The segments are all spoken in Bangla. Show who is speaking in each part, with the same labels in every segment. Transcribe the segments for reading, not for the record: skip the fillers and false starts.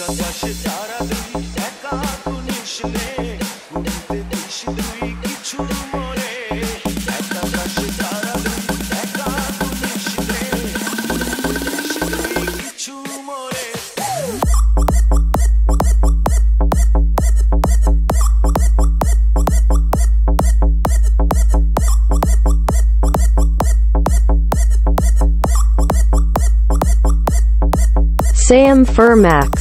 Speaker 1: একাদশে তারা দুই একা গুনিস নে গুনতে দিস তুই কিছু মরে একাদশে তারা দুই একা গুনিস নে গুনতে দিস তুই কিছু মরে
Speaker 2: Sam Furmax.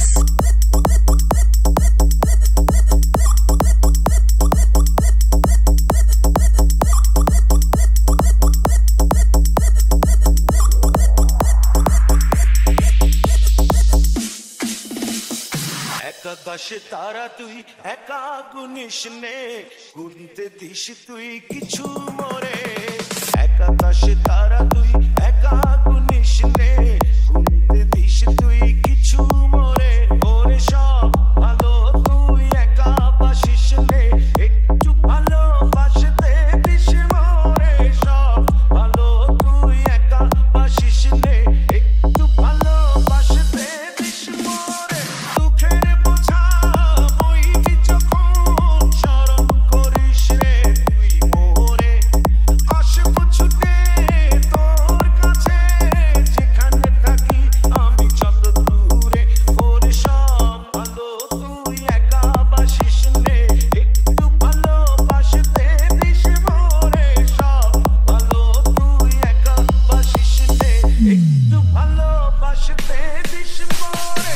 Speaker 1: একাদশে তারা তুই একা গুনিস নে গুনতে দিস তুই কিছু মরে একাদশে তারা তুই একা গুনিস নে গুনতে দিস তুই কিছু মরে ওরে সব ভালো তুই একা বাসিস নে একটু ভালো বাসতে দিস মরে সব ভালো তুই একা বাসিস নে একটু ভালো বাসতে দিস মরে দুঃখের বোঝা বইবি যখন স্মরণ করিস রে তুই মোরে আসব ছুটে তোর কাছে যেখানে থাকি আমি যত দূরে ওরে সব ভালো তুই একা বাসিস নে একটু ভালো বাসতে দিস মোরে সব ভালো তুই একা বাসিস নে একটু ভালো বাসতে দিস মোরে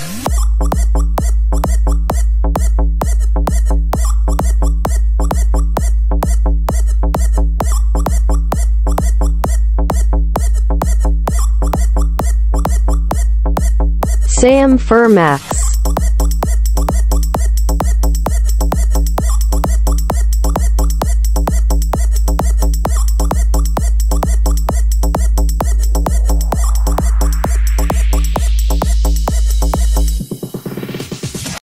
Speaker 2: Sam Furmax.